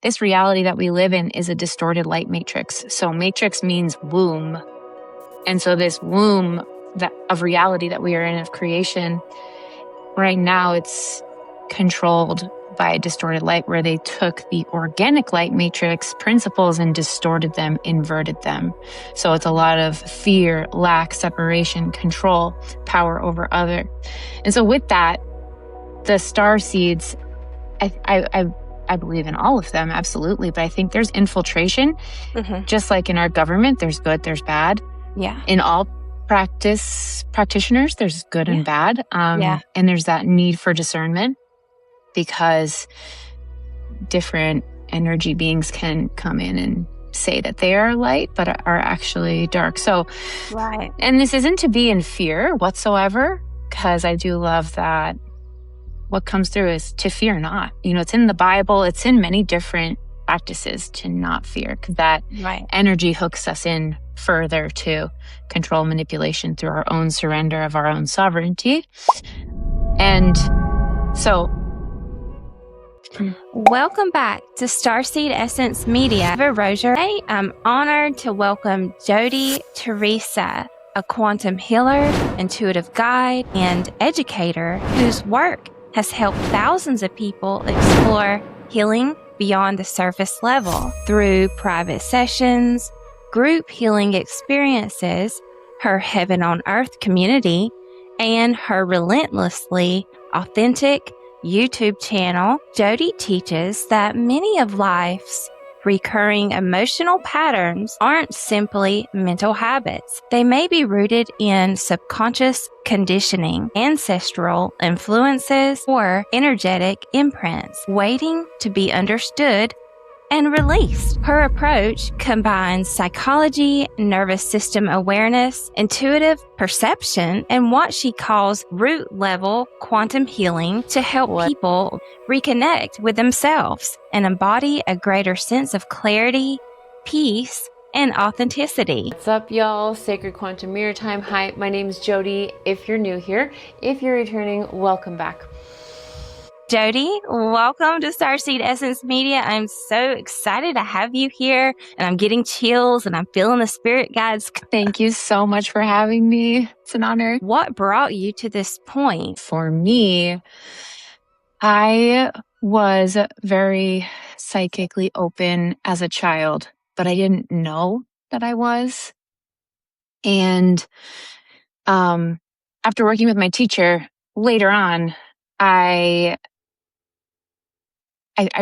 this reality that we live in is a distorted light matrix. So matrix means womb. And so this womb of reality that we are in, of creation, right now it's controlled by distorted light, where they took the organic light matrix principles and distorted them, inverted them. So it's a lot of fear, lack, separation, control, power over other. And so with that, the star seeds, I believe in all of them, absolutely. But I think there's infiltration, just like in our government, there's good, there's bad. Yeah. In all practitioners, there's good and bad. And there's that need for discernment, because different energy beings can come in and say that they are light, but are actually dark. So, and this isn't to be in fear whatsoever, because I do love that what comes through is to fear not. It's in the Bible, it's in many different practices to not fear, because that energy hooks us in further to control manipulation through our own surrender of our own sovereignty. And so, welcome back to Starseed Essence Media. Today, I'm honored to welcome Jodi Teresa, a quantum healer, intuitive guide, and educator whose work has helped thousands of people explore healing beyond the surface level through private sessions, group healing experiences, her Heaven on Earth community, and her relentlessly authentic YouTube channel. Jodi teaches that many of life's recurring emotional patterns aren't simply mental habits. They may be rooted in subconscious conditioning, ancestral influences, or energetic imprints, waiting to be understood and released. Her approach combines psychology, nervous system awareness, intuitive perception, and what she calls root-level quantum healing to help people reconnect with themselves and embody a greater sense of clarity, peace, and authenticity. What's up, y'all? Sacred Quantum Mirror Time. Hi, my name is Jodi. If you're new here, if you're returning, welcome back. Jodi, welcome to Starseed Essence Media. I'm so excited to have you here, and I'm getting chills and I'm feeling the spirit guides. Thank you so much for having me. It's an honor. What brought you to this point? For me, I was very psychically open as a child, but I didn't know that I was. And after working with my teacher later on, I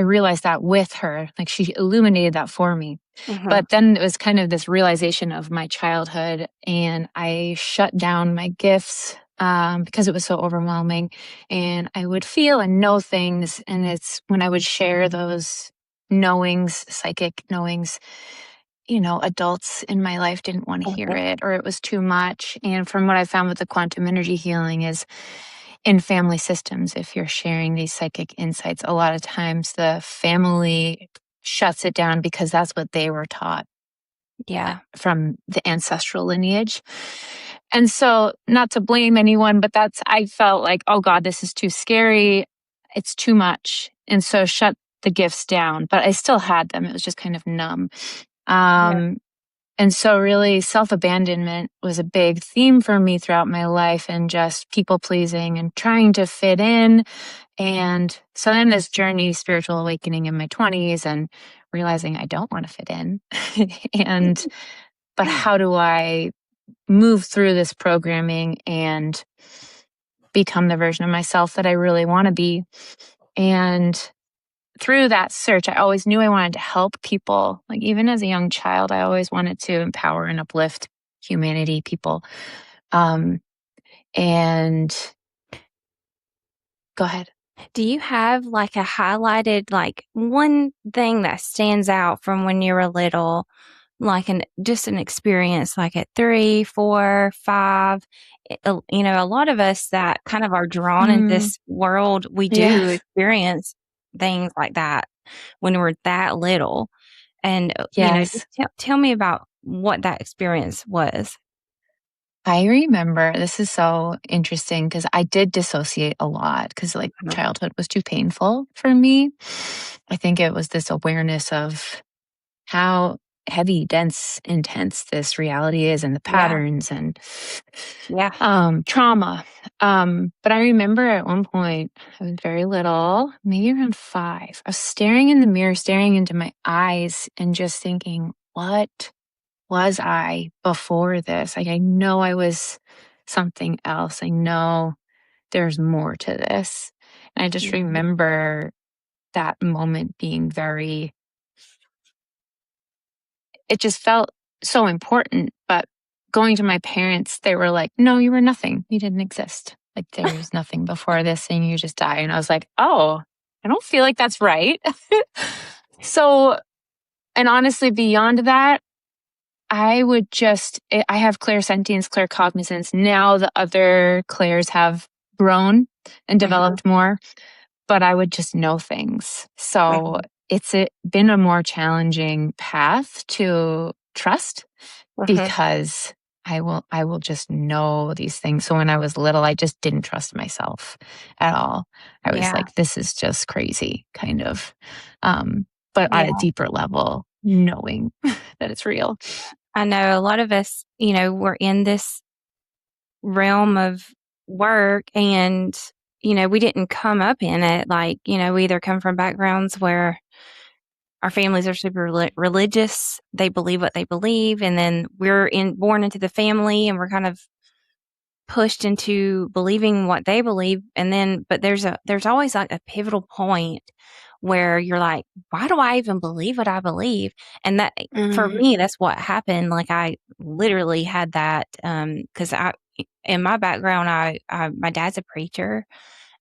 realized that with her, like she illuminated that for me. But then it was kind of this realization of my childhood, and I shut down my gifts because it was so overwhelming. And I would feel and know things. And it's when I would share those knowings, psychic knowings, adults in my life didn't want to hear it, or it was too much. And from what I found with the quantum energy healing is, in family systems, if you're sharing these psychic insights, a lot of times the family shuts it down because that's what they were taught. From the ancestral lineage. And so, not to blame anyone, but I felt like, oh God, this is too scary. It's too much. And so shut the gifts down, but I still had them. It was just kind of numb. And so really self-abandonment was a big theme for me throughout my life, and just people pleasing and trying to fit in. And so then this journey, spiritual awakening in my 20s, and realizing I don't want to fit in. But how do I move through this programming and become the version of myself that I really want to be? And through that search, I always knew I wanted to help people. Like even as a young child, I always wanted to empower and uplift humanity, people. And go ahead. Do you have like a highlighted, like one thing that stands out from when you were little, like just an experience like at 3, 4, 5? A lot of us that kind of are drawn in this world, we do experience things like that when we're that little. And, just tell me about what that experience was. I remember this is so interesting because I did dissociate a lot because like childhood was too painful for me. I think it was this awareness of how heavy, dense, intense this reality is and the patterns and trauma. But I remember at one point, I was very little, maybe around 5. I was staring in the mirror, staring into my eyes and just thinking, what was I before this? Like, I know I was something else. I know there's more to this. And I just remember that moment being very, it just felt so important. But going to my parents, they were like, no, you were nothing. You didn't exist. Like, there's nothing before this and you just die. And I was like, oh, I don't feel like that's right. So, and honestly, beyond that, I have clairsentience, claircognizance. Now the other clairs have grown and developed more, but I would just know things. So it's been a more challenging path to trust because I will just know these things. So when I was little, I just didn't trust myself at all. I was like, this is just crazy, kind of. But on a deeper level, knowing that it's real. I know a lot of us, we're in this realm of work and, we didn't come up in it. Like, we either come from backgrounds where our families are super religious. They believe what they believe. And then we're born into the family and we're kind of pushed into believing what they believe. And then, but there's always like a pivotal point where you're like, why do I even believe what I believe? And that for me, that's what happened. Like I literally had that, cause in my background, my dad's a preacher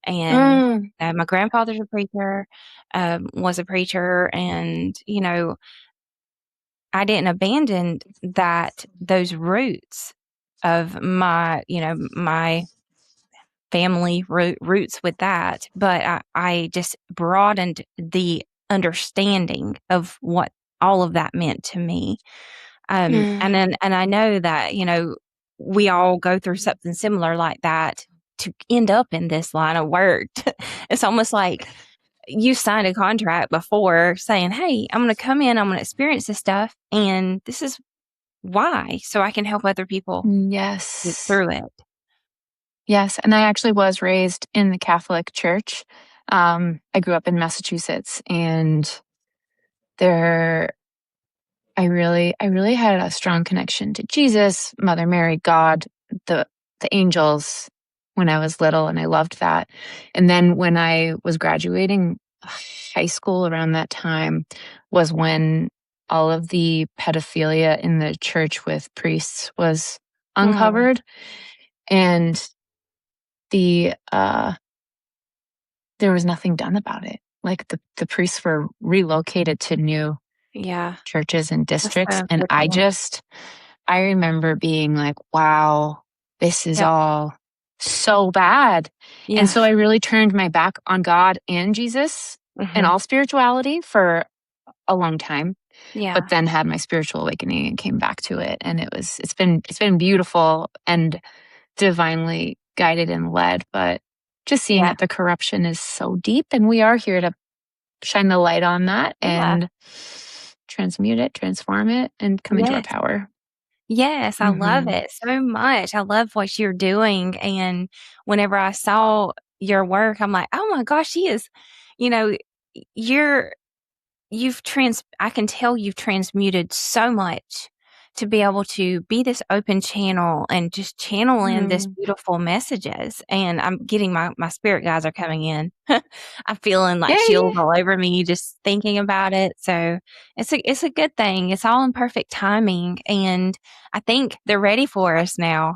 and my grandfather's a preacher, was a preacher. And, I didn't abandon those roots of my family roots with that, but I just broadened the understanding of what all of that meant to me. And I know that, we all go through something similar like that to end up in this line of work. It's almost like you signed a contract before saying, hey, I'm going to come in, I'm going to experience this stuff, and this is why, so I can help other people get through it. Yes. And I actually was raised in the Catholic Church. I grew up in Massachusetts and I really had a strong connection to Jesus, Mother Mary, God, the angels when I was little, and I loved that. And then when I was graduating high school around that time was when all of the pedophilia in the church with priests was uncovered. And there was nothing done about it. Like the priests were relocated to new churches and districts. And I remember being like, wow, this is all so bad. And so I really turned my back on God and Jesus and all spirituality for a long time. But then had my spiritual awakening and came back to it. And it's been beautiful and divinely guided and led, but just seeing that the corruption is so deep, and we are here to shine the light on that and transmute it, transform it, and come into our power. Yes, I love it so much. I love what you're doing. And whenever I saw your work, I'm like, oh my gosh, she is, I can tell you've transmuted so much to be able to be this open channel and just channel in this beautiful messages. And I'm getting my spirit guides are coming in. I'm feeling like shields all over me just thinking about it. So it's a good thing. It's all in perfect timing. And I think they're ready for us now.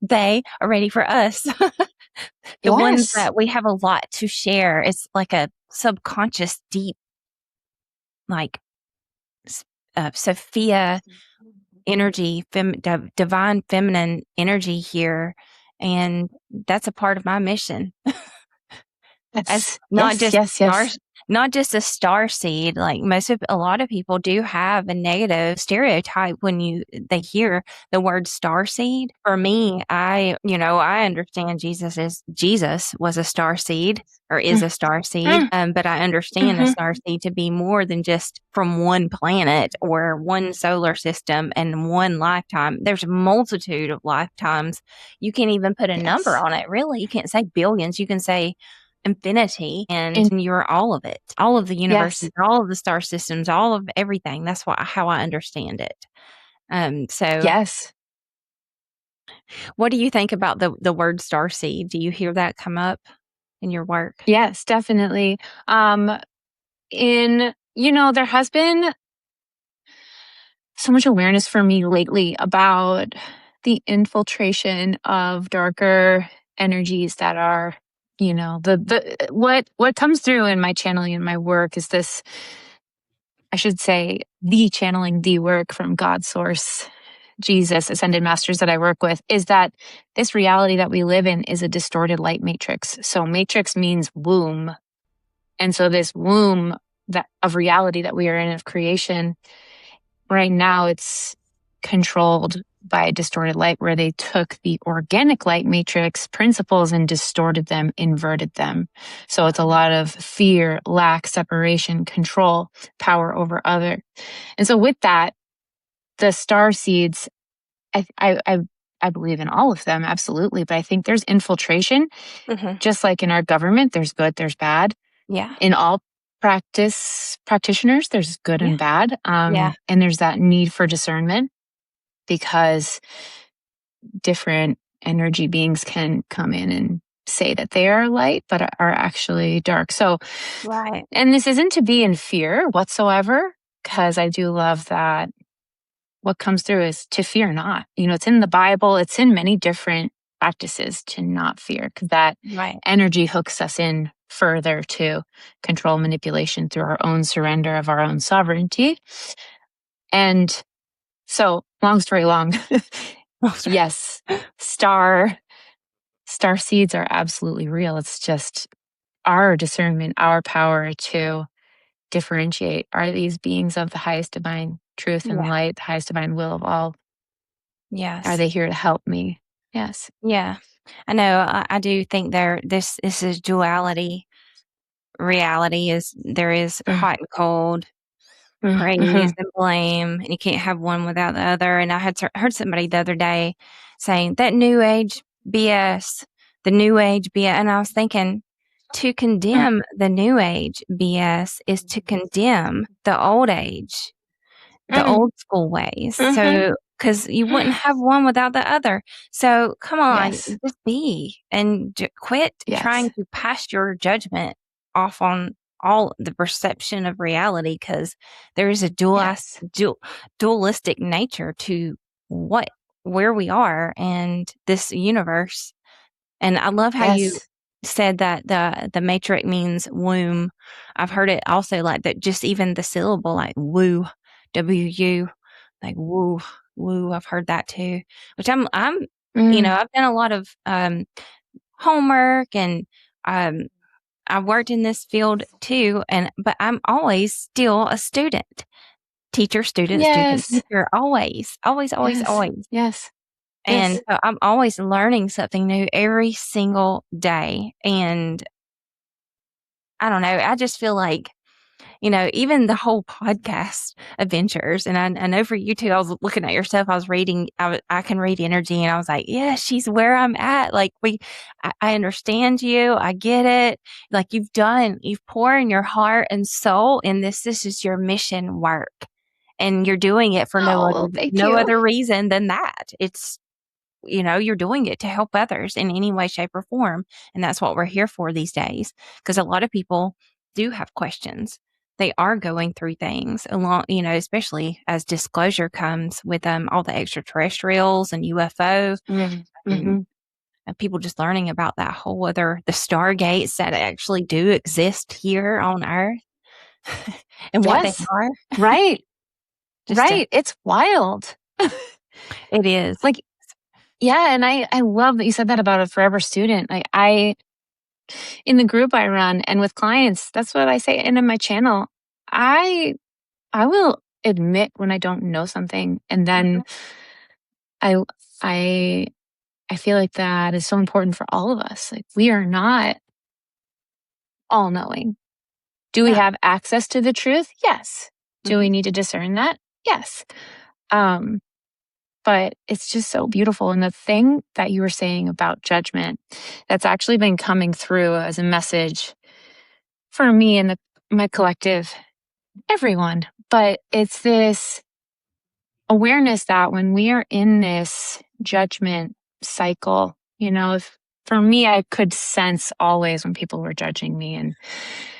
They are ready for us. The ones that we have a lot to share. It's like a subconscious, deep, like Sophia energy, divine feminine energy here. And that's a part of my mission. As not just not just a star seed. Like a lot of people do have a negative stereotype when they hear the word star seed. For me, I understand Jesus was a star seed or is a star seed. But I understand a star seed to be more than just from one planet or one solar system and one lifetime. There's a multitude of lifetimes. You can't even put a number on it, really. You can't say billions. You can say infinity, and you're all of it, all of the universes, all of the star systems, all of everything. That's how I understand it. Yes. What do you think about the word starseed? Do you hear that come up in your work? Yes, definitely. There has been so much awareness for me lately about the infiltration of darker energies that are, what comes through in my channeling and my work is this, I should say, the channeling, the work from God source, Jesus, ascended masters that I work with, is that this reality that we live in is a distorted light matrix. So matrix means womb. And so this womb of reality that we are in, of creation, right now it's controlled by distorted light, where they took the organic light matrix principles and distorted them, inverted them. So it's a lot of fear, lack, separation, control, power over other. And so with that, the star seeds, I believe in all of them, absolutely. But I think there's infiltration, just like in our government, there's good, there's bad. Yeah. In all practitioners, there's good and bad. And there's that need for discernment, because different energy beings can come in and say that they are light, but are actually dark. So, right. And this isn't to be in fear whatsoever, because I do love that what comes through is to fear not. It's in the Bible, it's in many different practices to not fear, because that energy hooks us in further to control, manipulation through our own surrender of our own sovereignty. And so, long story long, yes, star seeds are absolutely real. It's just our discernment, our power to differentiate. Are these beings of the highest divine truth and light, the highest divine will of all? Yes. Are they here to help me? Yes. Yeah. I know. I do think this is duality. Reality there is hot and cold, praise and blame, and you can't have one without the other. And I had heard somebody the other day saying that new age BS, the new age BS. And I was thinking, to condemn the new age BS is to condemn the old age, the old school ways. So, because you wouldn't have one without the other. So come on, just be and quit trying to pass your judgment off on all the perception of reality, because there is a dualistic nature to where we are and this universe. And I love how you said that the matrix means womb. I've heard it also like that, just even the syllable, like woo, W-U, like woo, woo. I've heard that too, which I've done a lot of homework, and I worked in this field too, but I'm always still a student. Teacher, student, student, teacher, always. Yes. And so I'm always learning something new every single day. And I don't know, I just feel like, even the whole podcast adventures. And I know for you too, I was looking at your stuff, I was reading, I can read energy, and I was like, yeah, she's where I'm at. Like I understand you. I get it. Like you've poured your heart and soul in this. This is your mission work, and you're doing it for no other reason than that. It's, you're doing it to help others in any way, shape, or form. And that's what we're here for these days. Because a lot of people do have questions. They are going through things along, especially as disclosure comes with all the extraterrestrials and UFO and people just learning about that whole the Stargates that actually do exist here on Earth and what they are. Right. It's wild. It is. Like, yeah. And I love that you said that about a forever student. Like in the group I run and with clients, that's what I say. And in my channel, I will admit when I don't know something, and then I I I feel like that is so important for all of us. Like, we are not all knowing. Do we have access to the truth? Yes. Do we need to discern that? Yes. But it's just so beautiful. And the thing that you were saying about judgment, that's actually been coming through as a message for me and my collective, everyone. But it's this awareness that when we are in this judgment cycle, if for me, I could sense always when people were judging me, and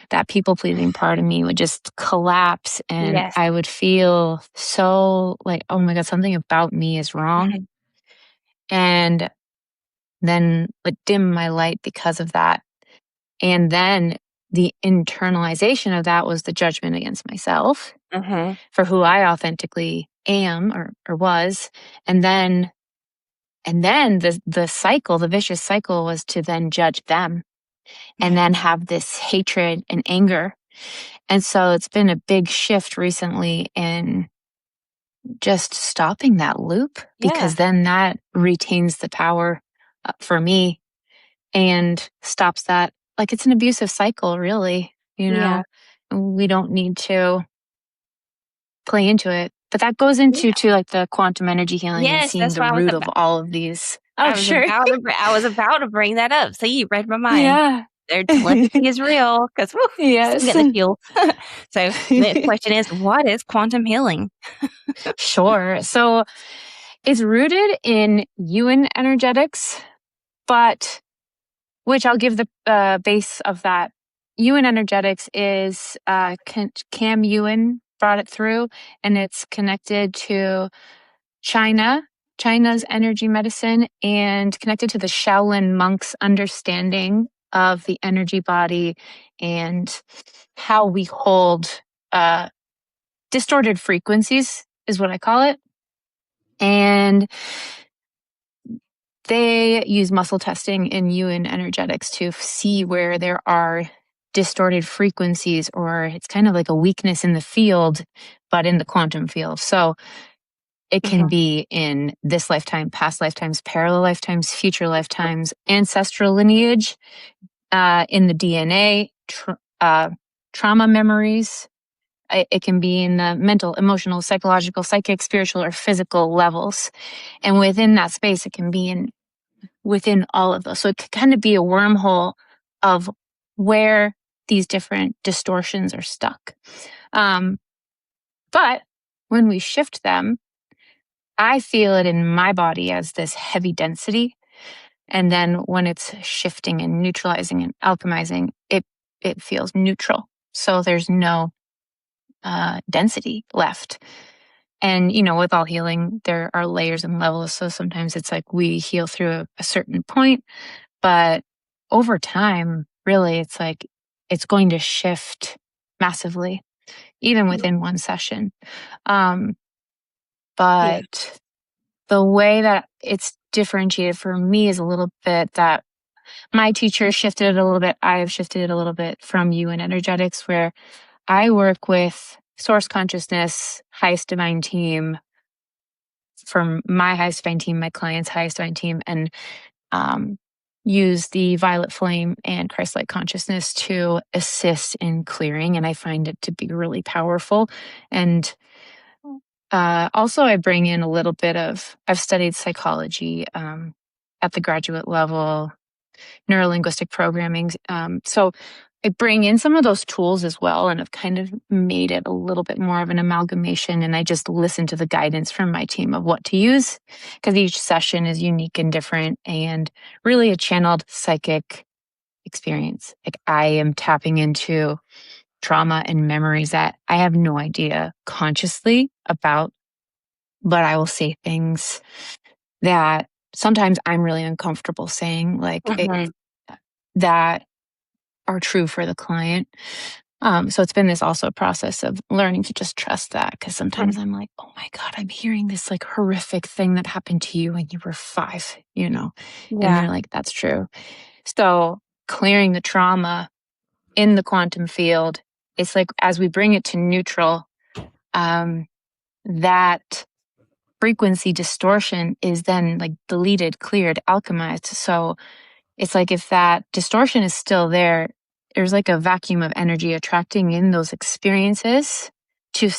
that people pleasing part of me would just collapse, and Yes. I would feel so like, oh my God, something about me is wrong. And then like dim my light because of that. And then the internalization of that was the judgment against myself for who I authentically am or was. And then the cycle, the vicious cycle, was to then judge them and then have this hatred and anger. And so it's been a big shift recently in just stopping that loop, because then that retains the power for me and stops that. Like, it's an abusive cycle, really. We don't need to play into it. But that goes into like the quantum energy healing and Yes, seeing that's the what I was root of about. all of these. Oh, I was sure. about to bring that up. See, you read my mind. Yeah. Their telepathy is real because Yes. got the chills. So the question is, what is quantum healing? Sure. So it's rooted in Yuan energetics, but which I'll give the base of that. Yuan energetics is Cam Yuan brought it through, and it's connected to China's energy medicine, and connected to the Shaolin monks' understanding of the energy body and how we hold distorted frequencies, is what I call it. And they use muscle testing in Yuan energetics to see where there are distorted frequencies, or it's kind of like a weakness in the field, but in the quantum field. So it can be in this lifetime, past lifetimes, parallel lifetimes, future lifetimes, ancestral lineage, in the DNA, trauma memories. It can be in the mental, emotional, psychological, psychic, spiritual, or physical levels. And within that space, it can be within all of those. So it could kind of be a wormhole of where these different distortions are stuck. But when we shift them, I feel it in my body as this heavy density. And then when it's shifting and neutralizing and alchemizing, it feels neutral. So there's no density left. And, with all healing, there are layers and levels. So sometimes it's like we heal through a certain point, but over time, really, it's like it's going to shift massively, even within one session. But the way that it's differentiated for me is a little bit that my teacher shifted it a little bit. I have shifted it a little bit from you in energetics, where I work with source consciousness, highest divine team, from my highest divine team, my client's highest divine team, and use the violet flame and Christ-like consciousness to assist in clearing. And I find it to be really powerful. And also, I bring in a little bit I've studied psychology at the graduate level, neurolinguistic programming. So I bring in some of those tools as well, and I've kind of made it a little bit more of an amalgamation. And I just listen to the guidance from my team of what to use, because each session is unique and different, and really a channeled psychic experience. Like, I am tapping into trauma and memories that I have no idea consciously about, but I will say things that sometimes I'm really uncomfortable saying, like that are true for the client. So it's been this also process of learning to just trust that, because sometimes I'm like, oh my God, I'm hearing this like horrific thing that happened to you when you were 5, and you're like, that's true. So clearing the trauma in the quantum field, it's like as we bring it to neutral, that frequency distortion is then like deleted, cleared, alchemized. So it's like if that distortion is still there, there's like a vacuum of energy attracting in those experiences to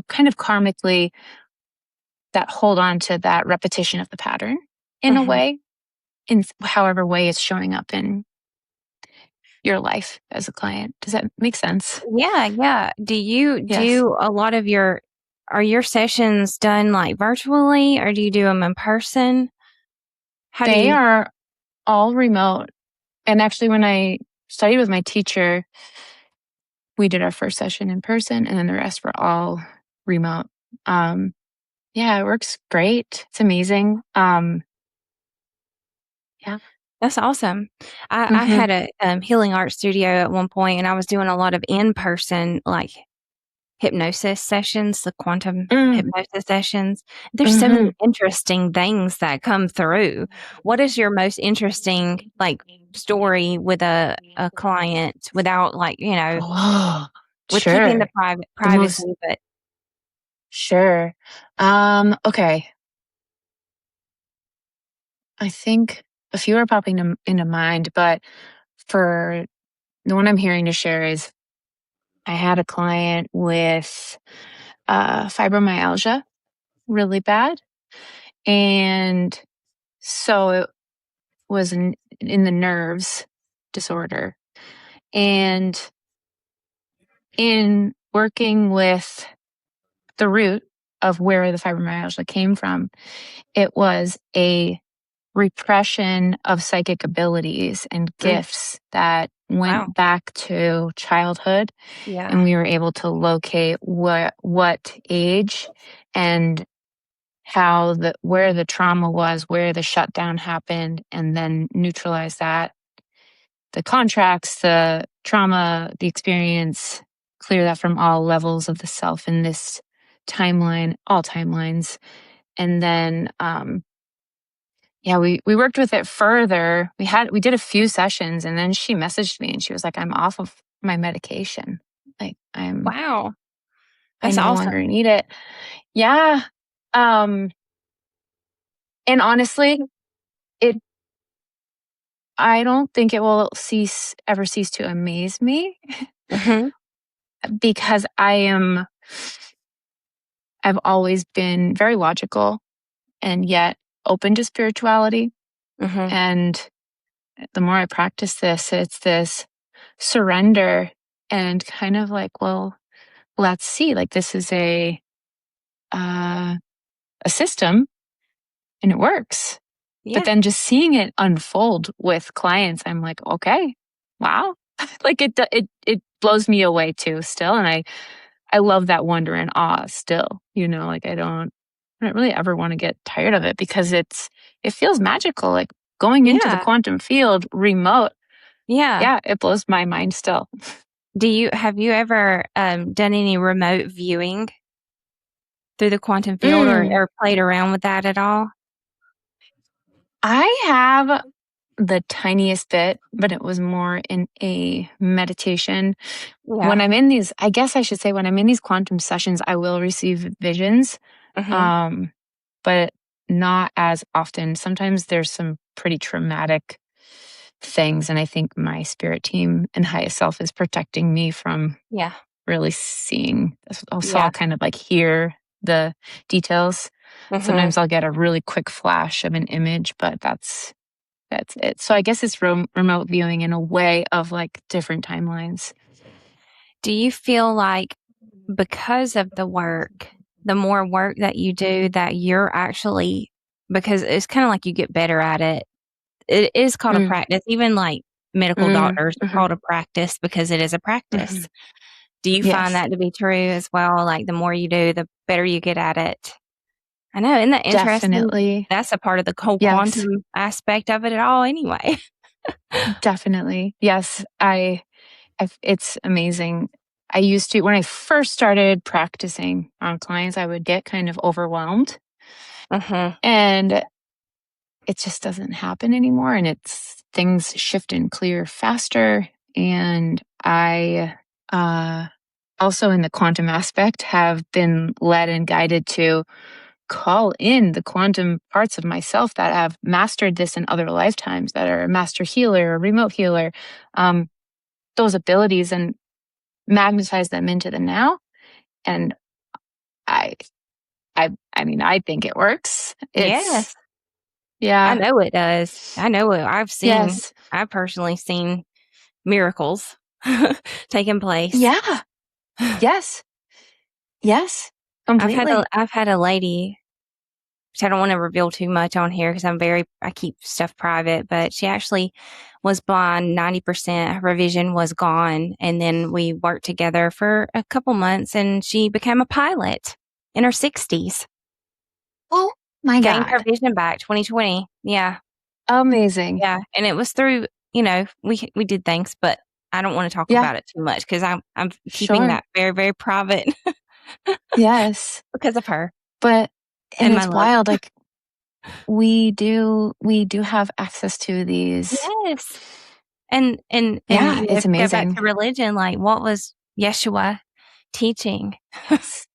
kind of karmically that hold on to that repetition of the pattern in a way, in however way it's showing up in your life as a client. Does that make sense? Yeah. Do you Yes. do a lot of are your sessions done like virtually, or do you do them in person? They are all remote. And actually, when I studied with my teacher, we did our first session in person and then the rest were all remote. Yeah, it works great. It's amazing. Yeah. That's awesome. I Mm-hmm. had a healing art studio at one point, and I was doing a lot of in-person like hypnosis sessions, the quantum hypnosis sessions. There's so many interesting things that come through. What is your most interesting like story with a client without like, with keeping the Sure. privacy, but Sure. Okay. I think a few are popping into mind, but for the one I'm hearing to share is I had a client with fibromyalgia, really bad. And so it was in the nerves disorder. And in working with the root of where the fibromyalgia came from, it was a repression of psychic abilities and gifts that wow. went back to childhood. Yeah. And we were able to locate what age and how where the trauma was, where the shutdown happened, and then neutralize that. The contracts, the trauma, the experience, clear that from all levels of the self in this timeline, all timelines. And then we worked with it further. We did a few sessions and then she messaged me and she was like, I'm off of my medication. Like Wow. I That's no awesome. longer need it. Yeah. And honestly, I don't think it will ever cease to amaze me because I've always been very logical and yet open to spirituality. And the more I practice this, it's this surrender and kind of like, well, let's see, like this is a system and it works. Yeah. But then just seeing it unfold with clients, I'm like, okay, wow. Like it blows me away too still. And I love that wonder and awe still, like I don't really ever want to get tired of it because it feels magical. Like going into the quantum field remote. Yeah. It blows my mind still. Have you ever done any remote viewing through the quantum field or played around with that at all? I have the tiniest bit, but it was more in a meditation. Yeah. When I'm in these, I guess I should say, when I'm in these quantum sessions, I will receive visions, but not as often. Sometimes there's some pretty traumatic things, and I think my spirit team and highest self is protecting me from really seeing. So I'll kind of like hear the details. Sometimes I'll get a really quick flash of an image, but that's it. So I guess it's remote viewing in a way of like different timelines. Do you feel like because of the more work that you do, that you're actually, because it's kind of like you get better at it. It is called a practice. Even like medical doctors are called a practice because it is a practice. Do you find that to be true as well? Like the more you do, the better you get at it. I know. Isn't that interesting? Definitely. That's a part of the whole quantum aspect of it at all anyway. Definitely. Yes. It's amazing. I used to, when I first started practicing on clients, I would get kind of overwhelmed and it just doesn't happen anymore. And things shift and clear faster. And I also, in the quantum aspect, have been led and guided to call in the quantum parts of myself that have mastered this in other lifetimes, that are a master healer, a remote healer, those abilities, and magnetize them into the now. And I, I mean, I think it works. Yes. I Yeah. know it does. I know it. Yes. I've personally seen miracles taking place. Yeah. Yes. Yes. Completely. I've had a lady, which I don't want to reveal too much on here because I keep stuff private, but she actually was blind 90%. Her vision was gone. And then we worked together for a couple months and she became a pilot in her 60s. Oh my Gained her God. vision back 2020. Yeah. Amazing. Yeah. And it was through, we did things, but I don't want to talk Yeah. about it too much because I'm keeping Sure. that very, very private Yes. because of her But, and and my it's love. wild. Like, we do have access to these. Yes. And Yeah. It's go back amazing. to religion, like what was Yeshua teaching? Yes.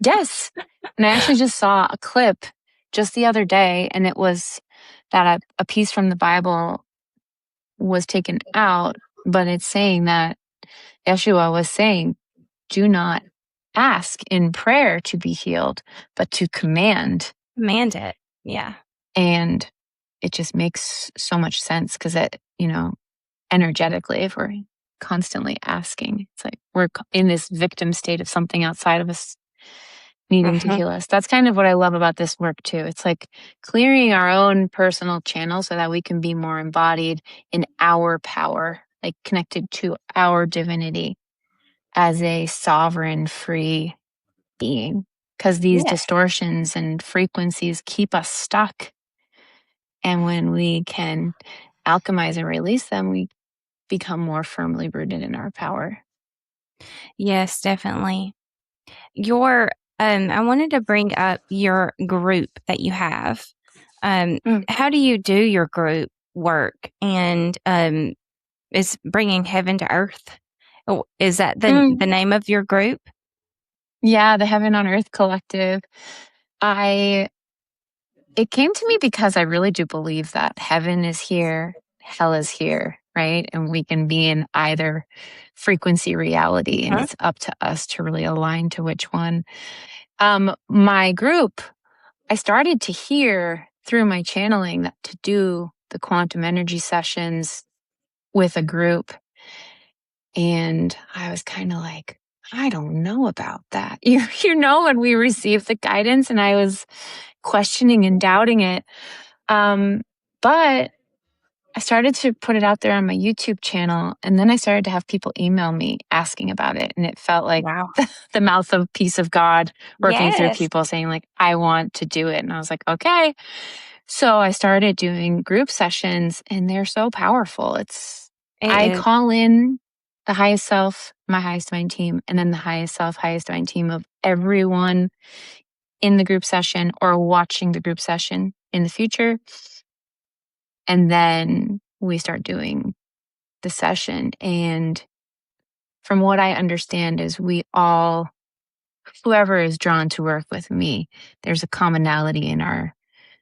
Yes. And I actually just saw a clip just the other day, and it was that a piece from the Bible was taken out, but it's saying that Yeshua was saying, do not ask in prayer to be healed, but to command. Command it. Yeah. And it just makes so much sense because energetically, if we're constantly asking, it's like we're in this victim state of something outside of us needing to Mm-hmm. heal us. That's kind of what I love about this work too. It's like clearing our own personal channel so that we can be more embodied in our power, like connected to our divinity as a sovereign, free being. Because these Yes. distortions and frequencies keep us stuck. And when we can alchemize and release them, we become more firmly rooted in our power. Yes, definitely. I wanted to bring up your group that you have. Mm. How do you do your group work? And is bringing heaven to earth? Oh, is that the name of your group? Yeah, the Heaven on Earth Collective. It came to me because I really do believe that heaven is here, hell is here, right? And we can be in either frequency reality, and it's up to us to really align to which one. My group, I started to hear through my channeling that to do the quantum energy sessions with a group. And I was kind of like, I don't know about that. When we received the guidance, and I was questioning and doubting it. But I started to put it out there on my YouTube channel, and then I started to have people email me asking about it. And it felt like Wow. the mouth of peace of God working through Yes. people saying, like, I want to do it. And I was like, okay. So I started doing group sessions, and they're so powerful. I It is. call in the highest self, my highest mind team, and then the highest self, highest mind team of everyone in the group session or watching the group session in the future. And then we start doing the session. And from what I understand is whoever is drawn to work with me, there's a commonality in our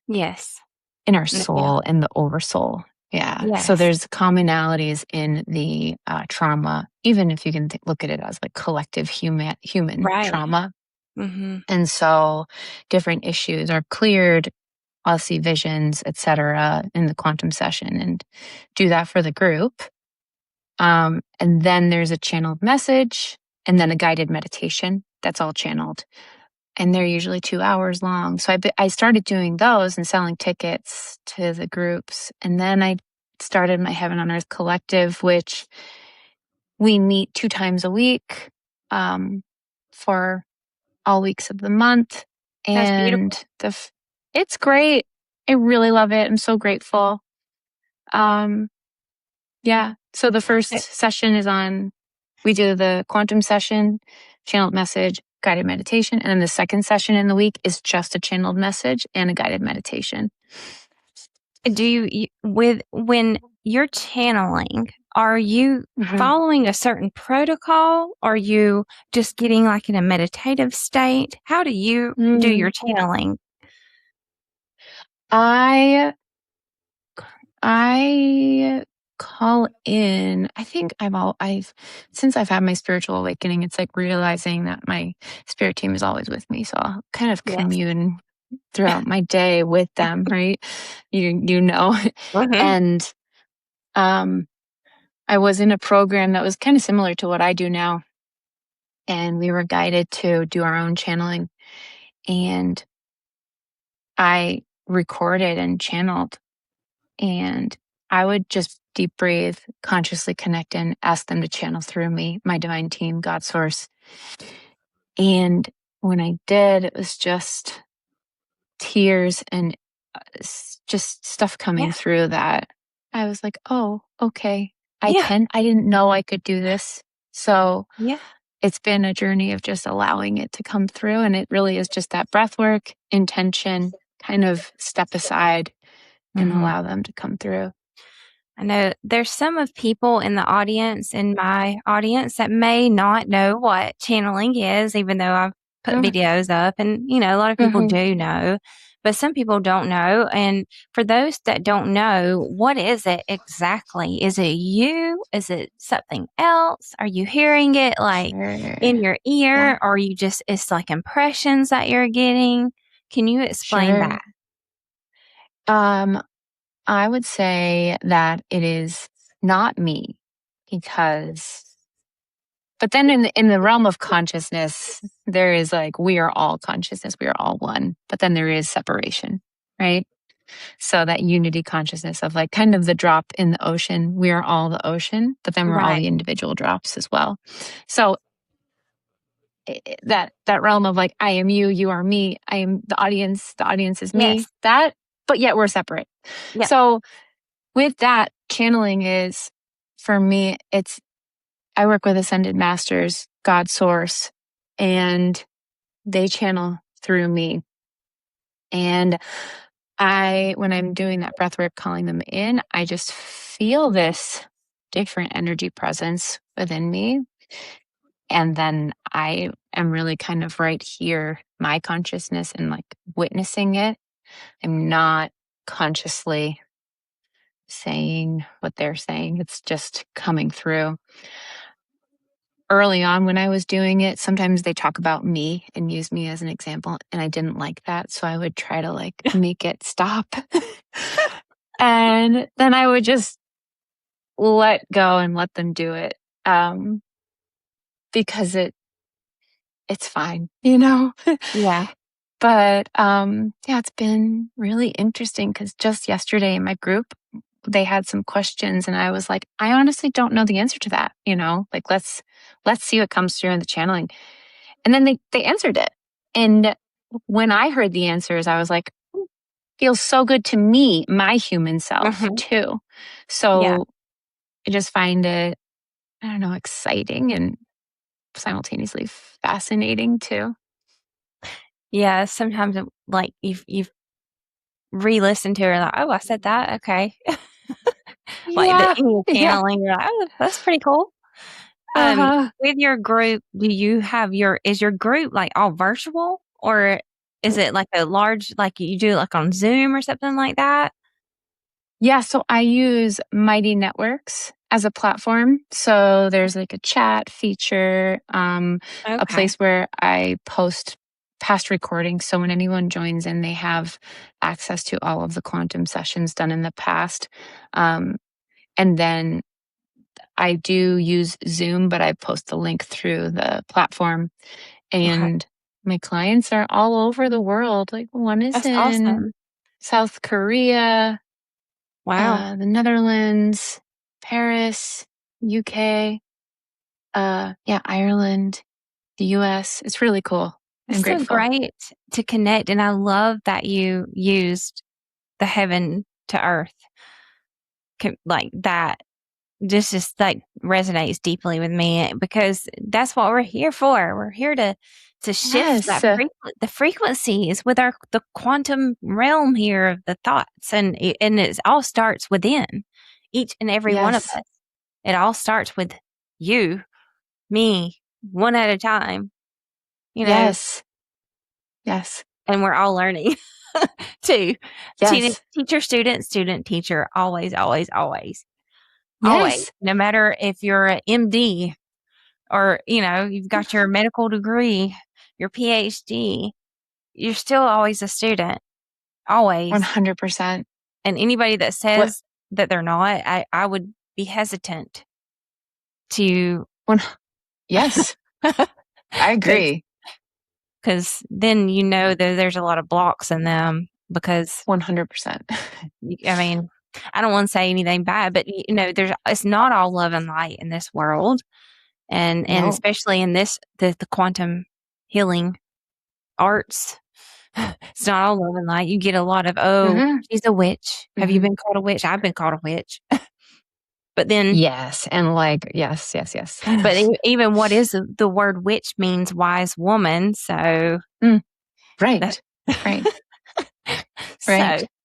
Yes. Yeah. soul and the oversoul. Yeah. So Yes. there's commonalities in the trauma, even if you can look at it as like collective human Right. trauma. Mm-hmm. And so different issues are cleared. I'll see visions, etc., in the quantum session and do that for the group. And then there's a channeled message and then a guided meditation that's all channeled. And they're usually 2 hours long. So I started doing those and selling tickets to the groups. And then I started my Heaven on Earth Collective, which we meet 2 times a week for all weeks of the month. That's beautiful. And it's great. I really love it. I'm so grateful. Yeah. So the first session we do the quantum session, channeled message, guided meditation. And then the second session in the week is just a channeled message and a guided meditation. do when you're channeling, are you Mhm. following a certain protocol? Are you just getting like in a meditative state? How do you do your Mm. channeling? I I call in. I think I've since I've had my spiritual awakening, it's like realizing that my spirit team is always with me. So I'll kind of Yes. commune throughout my day with them, right? You know. Mhm. And um I was in a program that was kind of similar to what I do now, and we were guided to do our own channeling, and I recorded and channeled, and I would just deep breathe, consciously connect and ask them to channel through me, my divine team, God source. And when I did, it was just tears and just stuff Yeah. coming through that I was like, oh, okay, Yeah. I didn't know I could do this. So Yeah. it's been a journey of just allowing it to come through. And it really is just that breath work, intention, kind of step aside and Mhm. allow them to come through. I know there's some of people in the audience, in my audience, that may not know what channeling is, even though I've put Mm, videos up and, a lot of people mhm. do know, but some people don't know. And for those that don't know, what is it exactly? Is it you? Is it something else? Are you hearing it like Sure. in your ear, Yeah, or you just, it's like impressions that you're getting? Can you explain sure. that? Um, I would say that it is not me because, but then in the realm of consciousness, there is like, we are all consciousness, we are all one, but then there is separation, right? So that unity consciousness of like kind of the drop in the ocean, we are all the ocean, but then we're all Right. the individual drops as well. So that realm of like, I am you, you are me, I am the audience is me, Yes. that, but yet we're separate. Yep. So with that, channeling is, for me, I work with ascended masters, God source, and they channel through me. And when I'm doing that breath work, calling them in, I just feel this different energy presence within me. And then I am really kind of right here, my consciousness, and like witnessing it. I'm not consciously saying what they're saying, it's just coming through. Early on when I was doing it, sometimes they talk about me and use me as an example, and I didn't like that. So I would try to like make it stop. And then I would just let go and let them do it. Um, because it's fine, you know? Yeah. But yeah, it's been really interesting because just yesterday in my group, they had some questions and I was like, I honestly don't know the answer to that, like let's see what comes through in the channeling. And then they answered it. And when I heard the answers, I was like, feels so good to me, my human self Mhm. too. Yeah. So I just find it, I don't know, exciting and simultaneously fascinating too. Yeah, sometimes like you've re-listened to her like, "Oh, I said that, okay." Like the Yeah. in your Yeah. channeling, you're like, "Oh, that's pretty cool." Uh-huh. With your group, do you have is your group like all virtual, or is it like a large, like you do like on Zoom or something like that? Yeah, so I use Mighty Networks as a platform. So there's like a chat feature, a Okay. place where I post past recordings. So when anyone joins in, they have access to all of the quantum sessions done in the past. Um, and then I do use Zoom, but I post the link through the platform. Okay. And my clients are all over the world. Like one is That's in awesome. South Korea, Wow. the Netherlands, Paris, UK, yeah, Ireland, the US. It's really cool. I'm It's so grateful. great to connect, and I love that you used the heaven to earth, like that. Just like resonates deeply with me because that's what we're here for. We're here to to shift Yes. that the frequencies with the quantum realm here of the thoughts. And it all starts within each and every one of Yes. us. It all starts with you, me, one at a time, Yes. Yes. and we're all learning too. Yes. Teacher, student, teacher, always, always, always, always. Yes. No matter if you're an MD or, you've got your medical degree, your PhD, you're still always a student. Always. 100%. And anybody that What? says that they're not, I would be hesitant to. Yes. I agree. Because then that there's a lot of blocks in them because 100%. I mean, I don't want to say anything bad, but it's not all love and light in this world, and No. especially in the quantum healing arts. It's not all love and light. You get a lot of, she's a witch. Have you been called a witch? I've been called a witch. But then, yes, and yes. But even what is the word witch means wise woman. So right. So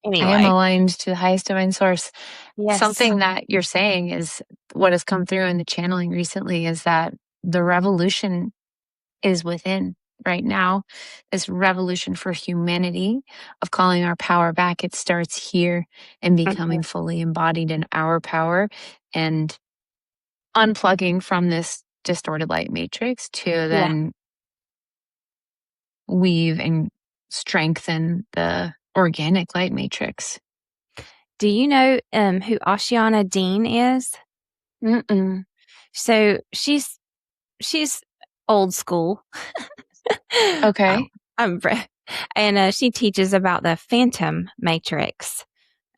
anyway, I am aligned to the highest divine source. Yes. Something that you're saying is what has come through in the channeling recently is that the revolution is within right now. This revolution for humanity of calling our power back. It starts here and becoming fully embodied in our power and unplugging from this distorted light matrix to then weave and strengthen the organic light matrix. Do you know who Ashiana Dean is? Mm-mm. So she's old school. Okay. And she teaches about the phantom matrix.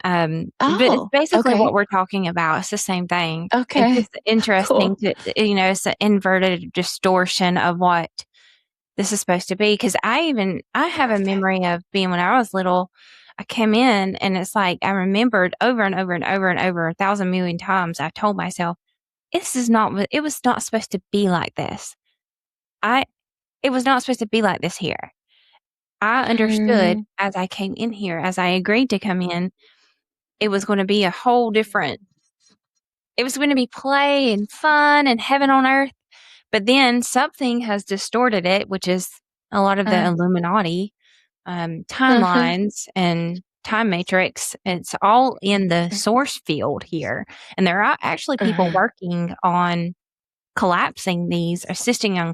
But it's basically what we're talking about. It's the same thing. Okay. It's just interesting to, it's an inverted distortion of what this is supposed to be. Because I have a memory of being when I was little, I came in and it's like I remembered over and over and over and over 1,000 million times. I told myself, it was not supposed to be like this. It was not supposed to be like this here. I understood as I came in here, as I agreed to come in, it was going to be a whole different, it was going to be play and fun and heaven on earth. But then something has distorted it, which is a lot of the Illuminati timelines and time matrix. It's all in the source field here. And there are actually people working on collapsing these, assisting on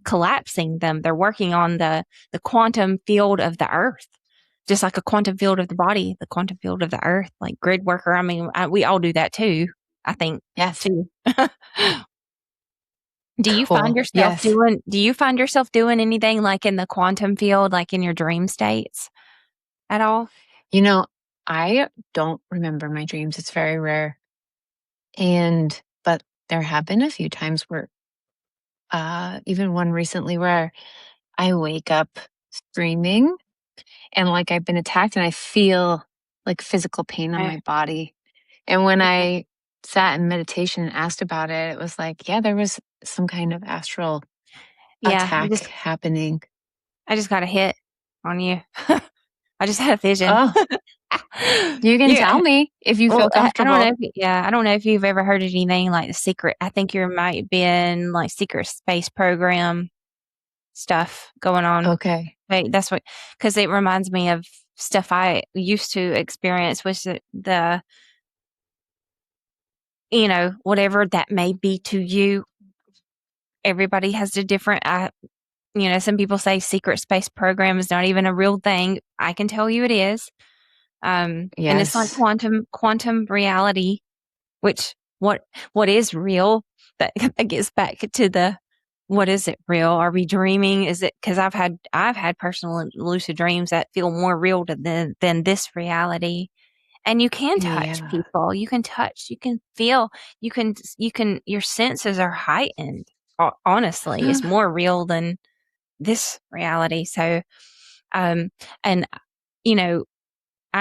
collapsing them. They're working on the quantum field of the earth, just like a quantum field of the body, the quantum field of the earth, like grid worker. I mean, we all do that too, I think. Yes. Too. Do you find yourself doing anything like in the quantum field, like in your dream states at all? I don't remember my dreams. It's very rare. But there have been a few times where, even one recently where I wake up screaming and like I've been attacked and I feel like physical pain on my body. And when I sat in meditation and asked about it, it was like, yeah, there was some kind of astral attack happening. I just got a hit on you. I just had a vision. Oh, you can tell me if you feel comfortable. I don't know if you've ever heard of anything like the secret. I think you might be in like secret space program stuff going on. Okay. That's what, because it reminds me of stuff I used to experience, which the whatever that may be to you. Everybody has a different, some people say secret space program is not even a real thing. I can tell you it is. And it's like quantum reality, which what is real, that gets back to what is it real? Are we dreaming? Is it, because I've had personal lucid dreams that feel more real than this reality. And you can touch people, you can touch, you can feel, you can, your senses are heightened. Honestly, it's more real than this reality. So, and I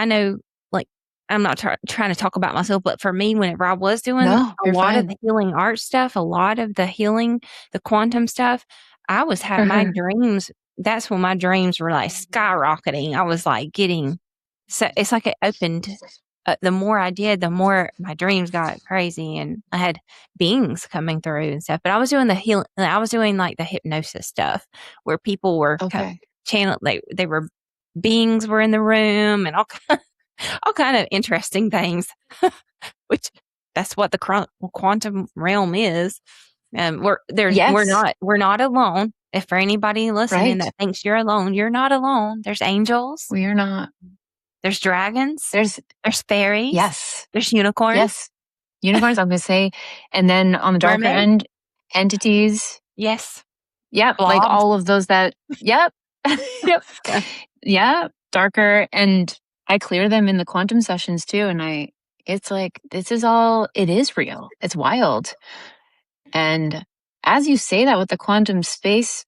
know, like, I'm not trying to talk about myself, but for me, whenever I was doing a lot of the healing art stuff, a lot of the healing, the quantum stuff, I was having my dreams. That's when my dreams were like skyrocketing. I was like getting, so it's like it opened. The more I did, the more my dreams got crazy, and I had beings coming through and stuff. But I was doing the healing. I was doing like the hypnosis stuff, where people were Okay. channel. They were beings were in the room, and all kind of interesting things. Which that's what the quantum realm is. Yes. We're not alone. If for anybody listening Right. that thinks you're alone, you're not alone. There's angels. We are not. There's dragons. There's fairies. yes. There's unicorns. Yes. Unicorns, I'm going to say. And then on the darker Mermaids. end, entities. Yes. Yep. Blobs. Like all of those that, yep. Yep. Yeah. Darker. And I clear them in the quantum sessions too. And it's like, this is all, it is real. It's wild. And as you say that with the quantum space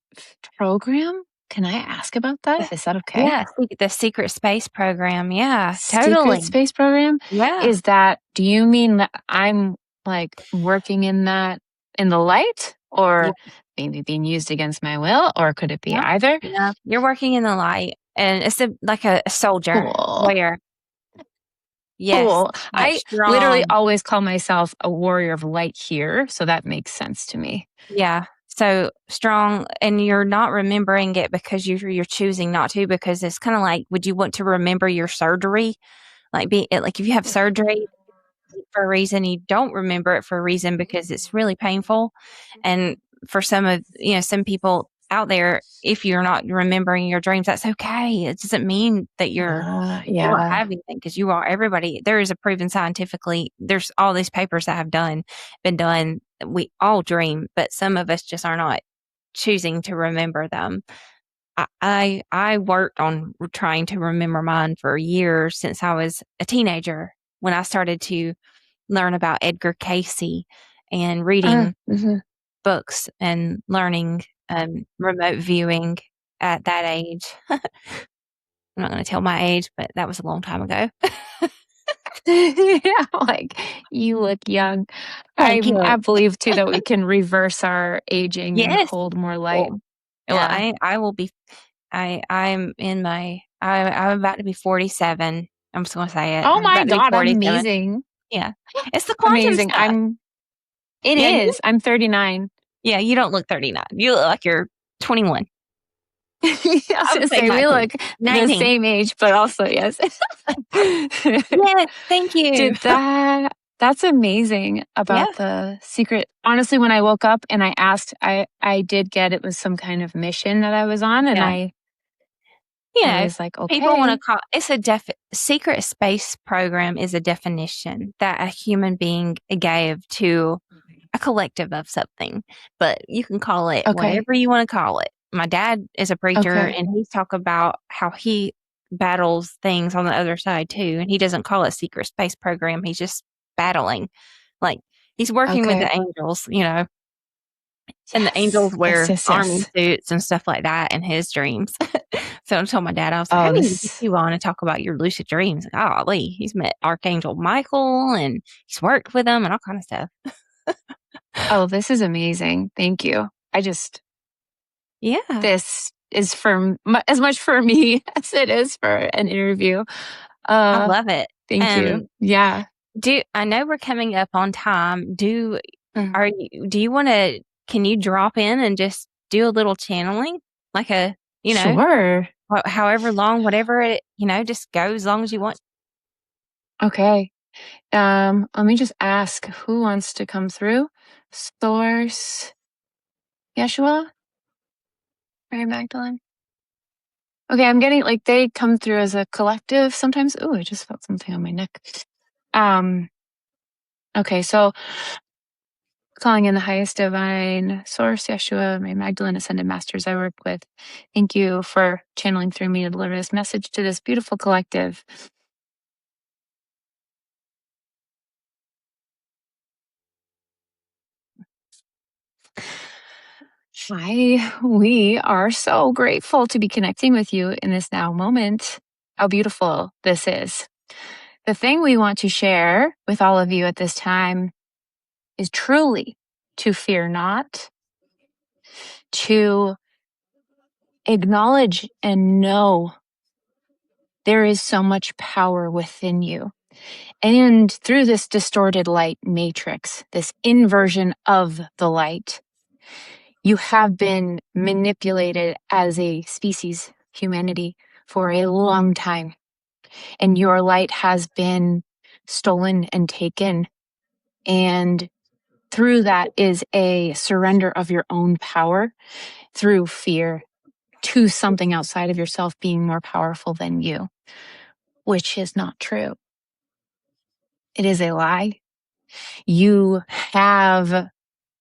program, can I ask about that? Is that okay? Yeah, the secret space program. Yeah, Secret totally. space program? Yeah. Is that, do you mean that I'm like working in that in the light, or maybe being used against my will, or could it be either? Yeah, you're working in the light, and it's like a soldier Cool. where. Yes, cool. I strong. literally always call myself a warrior of light here, so that makes sense to me. Yeah, so strong, and you're not remembering it because you're choosing not to, because it's kind of like, would you want to remember your surgery? Like if you have surgery for a reason, you don't remember it for a reason because it's really painful. And for some people out there, if you're not remembering your dreams, that's okay. It doesn't mean that you don't have anything, because you are. Everybody, there is a proven scientifically, there's all these papers that have been done. We all dream, but some of us just are not choosing to remember them. I worked on trying to remember mine for years, since I was a teenager, when I started to learn about Edgar Cayce and reading books and learning remote viewing at that age. I'm not going to tell my age, but that was a long time ago. Yeah, like you look young. I believe too that we can reverse our aging and hold more light. Well, I will be. I'm about to be 47. I'm just going to say it. Oh my God, I'm amazing. Yeah. It's the quantum amazing. stuff. It is. I'm 39. Yeah, you don't look 39. You look like you're 21. I was going to say, we look 19. The same age, but also, yes. Yeah, thank you. That's amazing about the secret. Honestly, when I woke up and I asked, I did get it was some kind of mission that I was on, and I was like, okay. People want to call it's secret space program is a definition that a human being gave to a collective of something, but you can call it whatever you want to call it. My dad is a preacher, and he's talk about how he battles things on the other side too, and he doesn't call it secret space program. He's just battling, like he's working with the angels, and the angels wear army suits and stuff like that in his dreams. So I told my dad, I was like, I need to get you on and talk about your lucid dreams. Like, golly, he's met Archangel Michael and he's worked with them and all kind of stuff. Oh, this is amazing. Thank you. This is as much for me as it is for an interview. I love it. Thank you. Yeah. I know we're coming up on time. Do you want to, can you drop in and just do a little channeling? Like sure. However long, whatever it, just go as long as you want. Okay. Let me just ask, who wants to come through? Source, Yeshua, Mary Magdalene. Okay, I'm getting they come through as a collective sometimes. Ooh, I just felt something on my neck. Okay, so calling in the highest divine source, Yeshua, Mary Magdalene, ascended masters I work with. Thank you for channeling through me to deliver this message to this beautiful collective. We are so grateful to be connecting with you in this now moment. How beautiful this is. The thing we want to share with all of you at this time is truly to fear not, to acknowledge and know there is so much power within you. And through this distorted light matrix, this inversion of the light, you have been manipulated as a species, humanity, for a long time. And your light has been stolen and taken. And through that is a surrender of your own power through fear to something outside of yourself being more powerful than you, which is not true. It is a lie. You have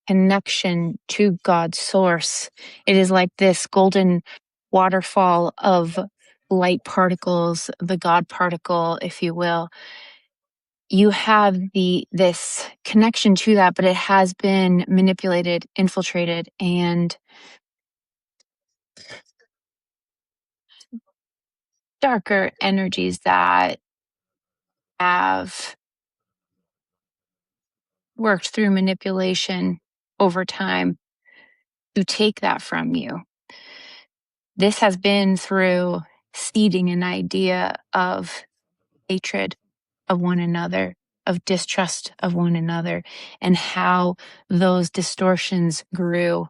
connection to God's source. It is like this golden waterfall of light particles, the God particle, if you will. You have this connection to that, but it has been manipulated, infiltrated, and darker energies that have worked through manipulation over time to take that from you. This has been through seeding an idea of hatred of one another, of distrust of one another, and how those distortions grew.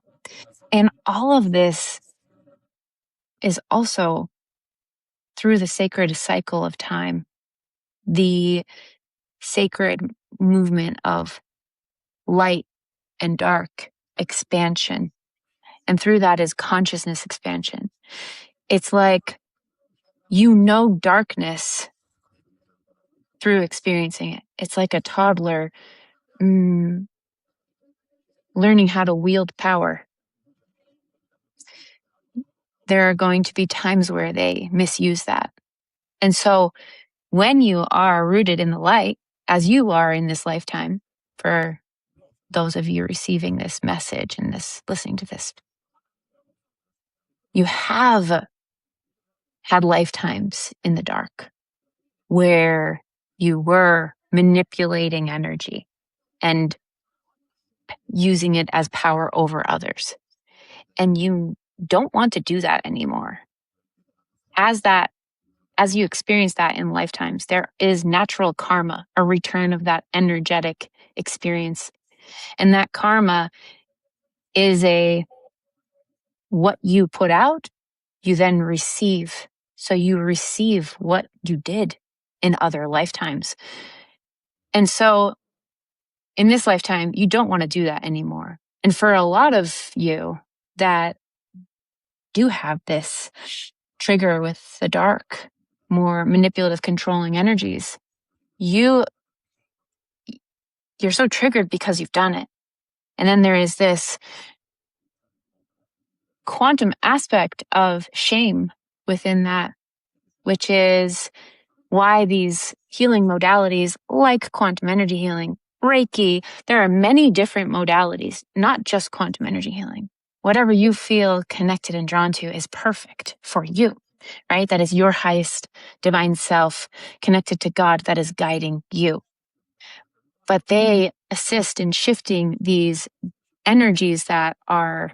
And all of this is also through the sacred cycle of time, the sacred movement of light and dark expansion. And through that is consciousness expansion. It's like you know darkness through experiencing it. It's like a toddler learning how to wield power. There are going to be times where they misuse that. And so when you are rooted in the light, as you are in this lifetime, for those of you receiving this message and listening to this, you have had lifetimes in the dark where you were manipulating energy and using it as power over others. And you don't want to do that anymore. As you experience that in lifetimes, there is natural karma, a return of that energetic experience. And that karma is what you put out, you then receive. So you receive what you did in other lifetimes. And so in this lifetime, you don't want to do that anymore. And for a lot of you that do have this trigger with the dark, more manipulative, controlling energies, you're so triggered because you've done it. And then there is this quantum aspect of shame within that, which is why these healing modalities like quantum energy healing, Reiki, there are many different modalities, not just quantum energy healing. Whatever you feel connected and drawn to is perfect for you, right? That is your highest divine self connected to God that is guiding you. But they assist in shifting these energies that are,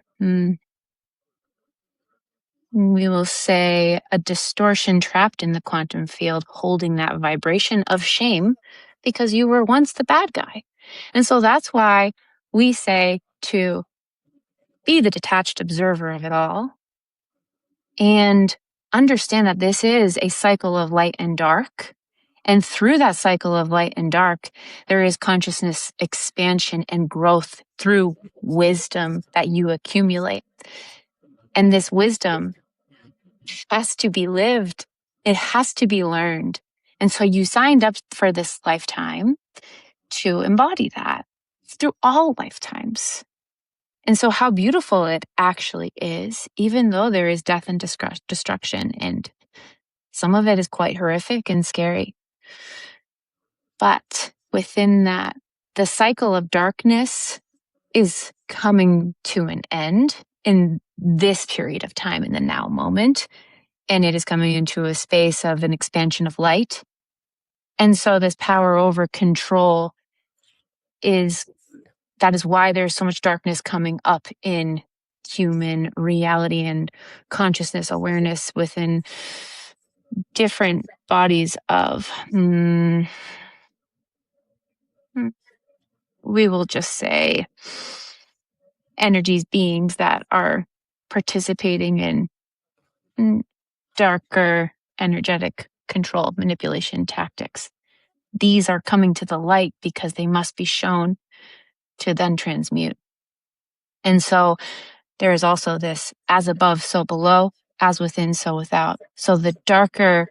we will say, a distortion trapped in the quantum field, holding that vibration of shame because you were once the bad guy. And so that's why we say to be the detached observer of it all and understand that this is a cycle of light and dark. And through that cycle of light and dark, there is consciousness expansion and growth through wisdom that you accumulate. And this wisdom has to be lived. It has to be learned. And so you signed up for this lifetime to embody that through all lifetimes. And so how beautiful it actually is, even though there is death and destruction, and some of it is quite horrific and scary. But within that, the cycle of darkness is coming to an end in this period of time, in the now moment. And it is coming into a space of an expansion of light. And so this power over control that is why there's so much darkness coming up in human reality and consciousness awareness within different bodies of, we will just say, energies, beings that are participating in darker energetic control, manipulation tactics. These are coming to the light because they must be shown to then transmute. And so there is also this as above, so below, as within, so without. So the darker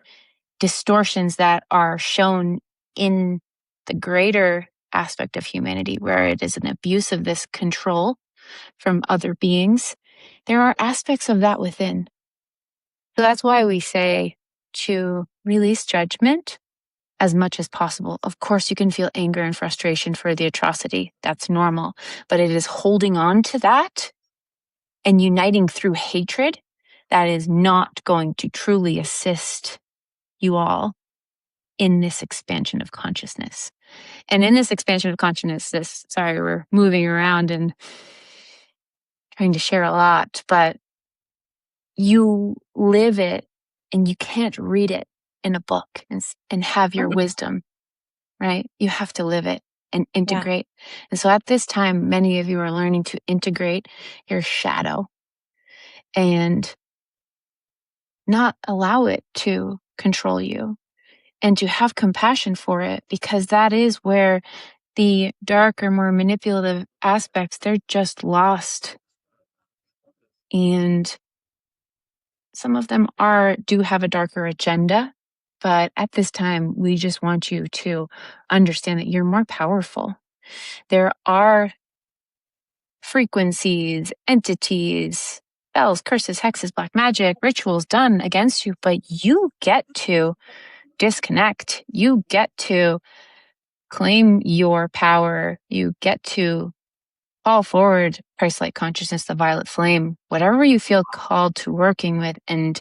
distortions that are shown in the greater aspect of humanity, where it is an abuse of this control from other beings, there are aspects of that within. So that's why we say to release judgment as much as possible. Of course, you can feel anger and frustration for the atrocity. That's normal. But it is holding on to that and uniting through hatred that is not going to truly assist you all in this expansion of consciousness. And in this expansion of consciousness, we're moving around and trying to share a lot, but you live it and you can't read it in a book and have your wisdom, right? You have to live it and integrate. Yeah. And so at this time, many of you are learning to integrate your shadow and not allow it to control you and to have compassion for it, because that is where the darker, more manipulative aspects, they're just lost. And some of them do have a darker agenda, but at this time, we just want you to understand that you're more powerful. There are frequencies, entities, spells, curses, hexes, black magic, rituals done against you, but you get to disconnect. You get to claim your power. You get to fall forward, Christ-like consciousness, the violet flame, whatever you feel called to working with, and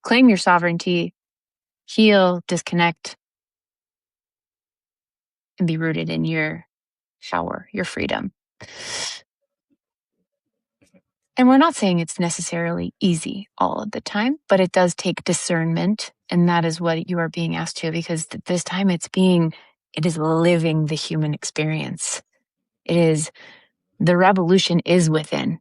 claim your sovereignty, heal, disconnect, and be rooted in your power, your freedom. And we're not saying it's necessarily easy all of the time, but it does take discernment. And that is what you are being asked to, because this time it is living the human experience. The revolution is within.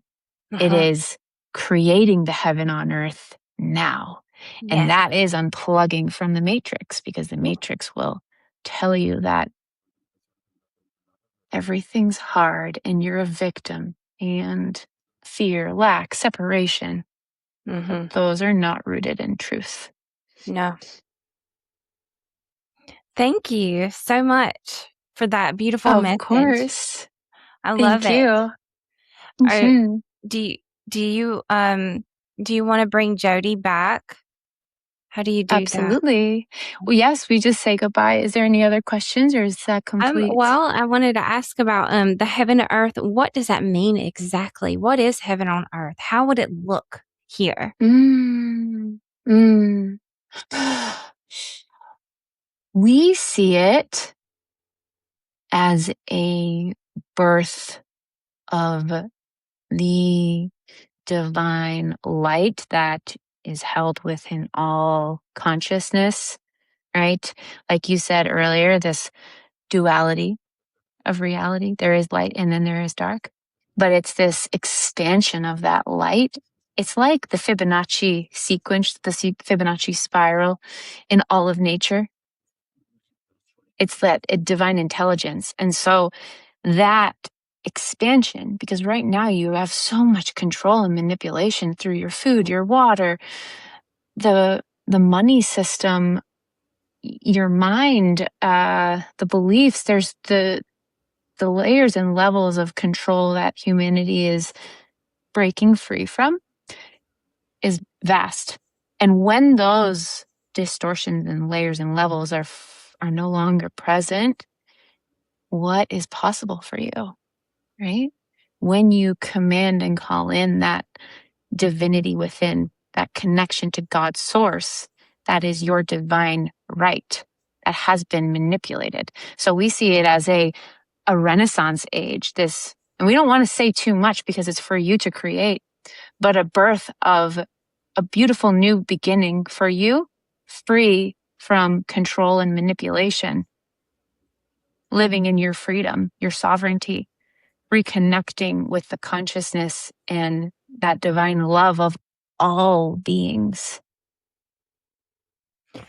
It is creating the heaven on earth now. Yes. And that is unplugging from the matrix, because the matrix will tell you that everything's hard and you're a victim, and fear, lack, separation. But those are not rooted in truth. No. Thank you so much for that beautiful message. Of course. I love it. Thank you. Mm-hmm. Do you want to bring Jodi back? How do you do Absolutely. That? Well, yes, we just say goodbye. Is there any other questions, or is that complete? Well, I wanted to ask about the heaven and earth. What does that mean exactly? What is heaven on earth? How would it look here? We see it as a birth of the divine light that is held within all consciousness, right? Like you said earlier, this duality of reality. There is light and then there is dark. But it's this expansion of that light. It's like the Fibonacci sequence, the Fibonacci spiral in all of nature. It's that divine intelligence. And so that expansion, because right now you have so much control and manipulation through your food, your water, the money system, your mind, the beliefs. There's the layers and levels of control that humanity is breaking free from is vast. And when those distortions and layers and levels are no longer present, what is possible for you, right? When you command and call in that divinity within, that connection to God's source, that is your divine right that has been manipulated. So we see it as a Renaissance age, this And we don't want to say too much because it's for you to create, but a birth of a beautiful new beginning for you, free from control and manipulation, living in your freedom, your sovereignty, reconnecting with the consciousness and that divine love of all beings,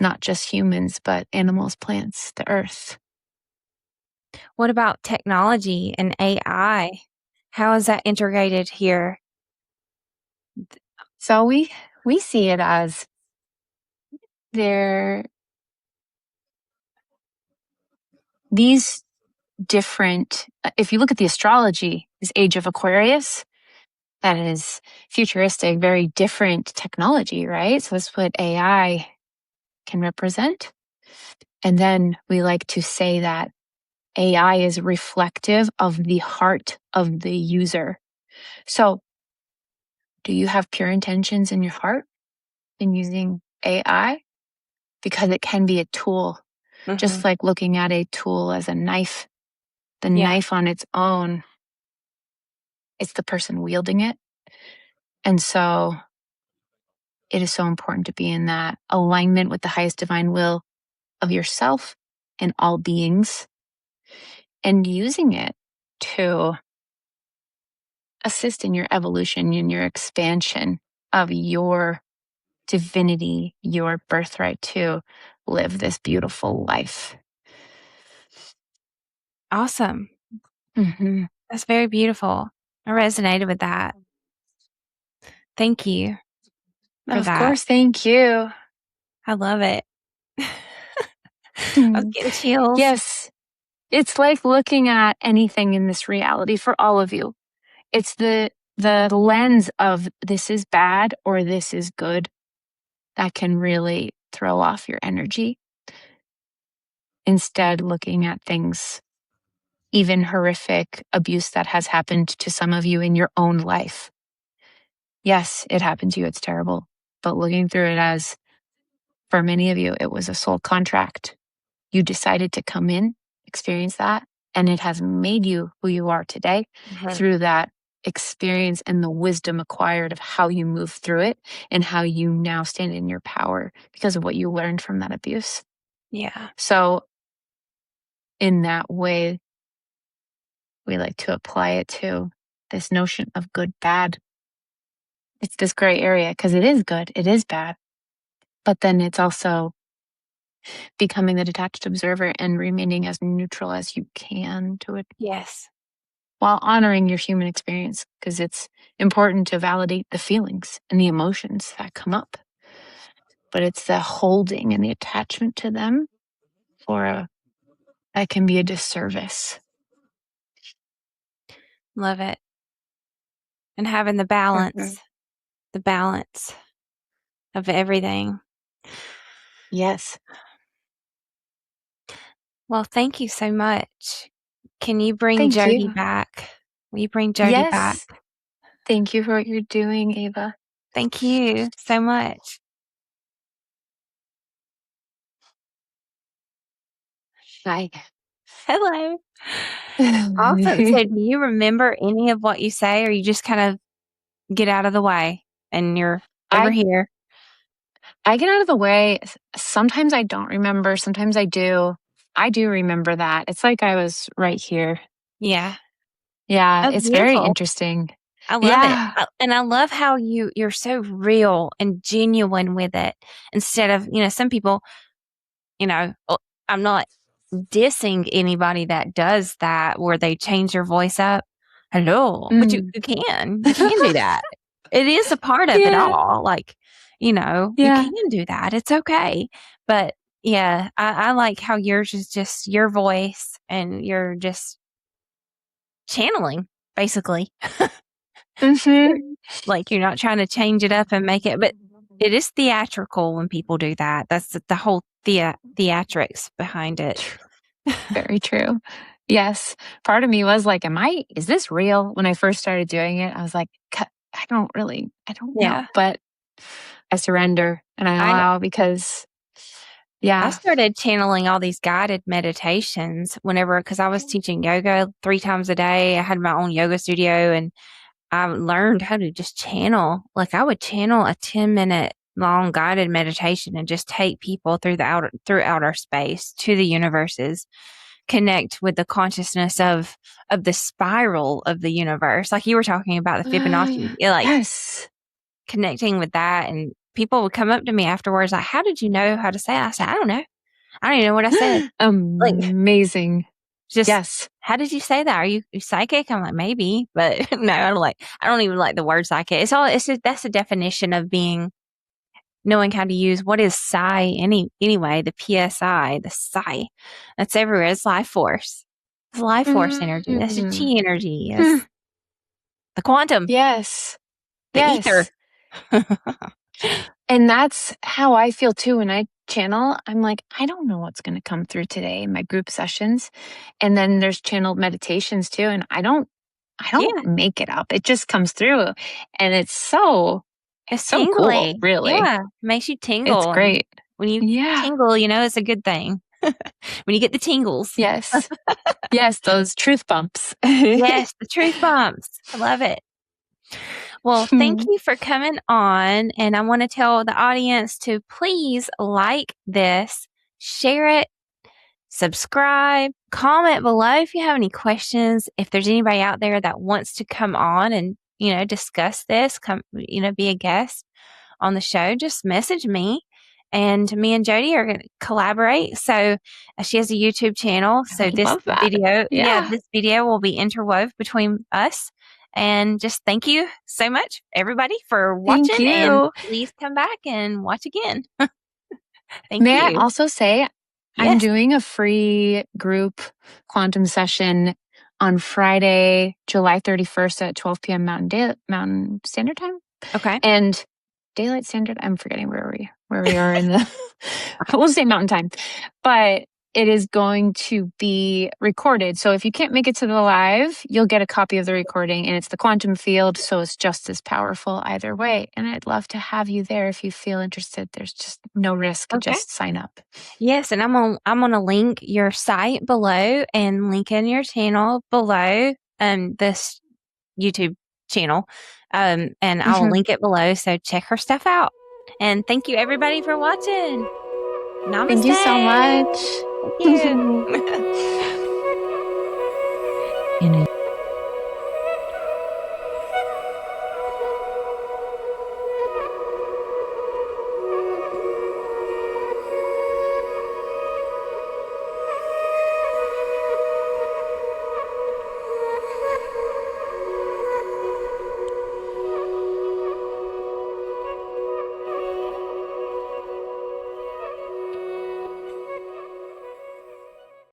not just humans, but animals, plants, the earth. What about technology and AI? How is that integrated here? So we see it as there these different, if you look at the astrology, this age of Aquarius, that is futuristic, very different technology, right? So that's what AI can represent. And then we like to say that AI is reflective of the heart of the user. So do you have pure intentions in your heart in using AI? Because it can be a tool, just like looking at a tool as a knife. The knife on its own, it's the person wielding it. And so it is so important to be in that alignment with the highest divine will of yourself and all beings, and using it to assist in your evolution, in your expansion of your divinity, your birthright to live this beautiful life. Awesome. Mm-hmm. That's very beautiful. I resonated with that. Thank you for Of that. course, thank you. I love it. I was getting chills. Yes, it's like looking at anything in this reality for all of you. It's the lens of this is bad or this is good that can really throw off your energy. Instead, looking at things, even horrific abuse that has happened to some of you in your own life. Yes, it happened to you. It's terrible. But looking through it as, for many of you, it was a soul contract. You decided to come in, experience that, and it has made you who you are today through that experience and the wisdom acquired of how you move through it and how you now stand in your power because of what you learned from that abuse. Yeah. So in that way, we like to apply it to this notion of good, bad. It's this gray area because it is good, it is bad. But then it's also becoming the detached observer and remaining as neutral as you can to it. Yes. While honoring your human experience, because it's important to validate the feelings and the emotions that come up. But it's the holding and the attachment to them that can be a disservice. Love it. And having the balance of everything. Yes. Well, thank you so much. Can you bring Thank Jodi you. back? Will you bring Jodi back? Yes. Thank you for what you're doing, Ava. Thank you so much. Hi. Hello. Awesome. So do you remember any of what you say, or you just kind of get out of the way and you're over here? I get out of the way. Sometimes I don't remember. Sometimes I do. I do remember that. It's like I was right here. Yeah. Yeah, That's it's very beautiful. interesting. I love Yeah. it. And I love how you're so real and genuine with it instead of, some people, I'm not dissing anybody that does that where they change their voice up. Hello, but you can do that. It is a part of it Yeah. all. Like, you Yeah. can do that. It's okay. But yeah, I like how yours is just your voice and you're just channeling basically. Like you're not trying to change it up and make it, but it is theatrical when people do that. That's the whole theatrics behind it. Very true. Yes. Part of me was like, is this real? When I first started doing it, I was like, I don't know. Yeah. But I surrender and I allow because Yeah. I started channeling all these guided meditations because I was teaching yoga 3 times a day. I had my own yoga studio, and I learned how to just channel. Like, I would channel a 10-minute long guided meditation and just take people through outer space to the universes, connect with the consciousness of the spiral of the universe. Like you were talking about the Fibonacci, Yes. connecting with that. And people would come up to me afterwards, like, how did you know how to say it? I said, I don't know. I don't even know what I said. Like, Amazing. just, yes. how did you say that? Are you psychic? I'm like, maybe, but no, I don't even like the word psychic. That's a definition of knowing how to use what is psi anyway, the PSI, the psi. That's everywhere. It's life force. It's life force energy. That's the chi energy. It's the quantum. Yes. The ether. And that's how I feel too when I channel. I'm like, I don't know what's going to come through today in my group sessions. And then there's channeled meditations too. And I don't make it up. It just comes through. And it's so cool, really. Yeah. It makes you tingle. It's great. When you tingle, it's a good thing. When you get the tingles. Yes. Yes, those truth bumps. Yes, the truth bumps. I love it. Well, thank you for coming on. And I want to tell the audience to please like this, share it, subscribe, comment below if you have any questions. If there's anybody out there that wants to come on and, discuss this, be a guest on the show, just message me. And me and Jodi are going to collaborate. So she has a YouTube channel. So this video will be interwove between us. And just thank you so much, everybody, for watching. Thank you. And please come back and watch again. Thank May you. I also say, I'm doing a free group quantum session on Friday, July 31st at 12 p.m. Mountain Standard Time. Okay. And Daylight Standard, I'm forgetting where we are in the, we'll say Mountain Time. But it is going to be recorded. So if you can't make it to the live, you'll get a copy of the recording, and it's the quantum field. So it's just as powerful either way. And I'd love to have you there if you feel interested. There's just no risk. Okay. Just sign up. Yes. And I'm going to link your site below and link in your channel below, this YouTube channel. And I'll link it below. So check her stuff out. And thank you everybody for watching. Namaste. Thank you so much. Thank you.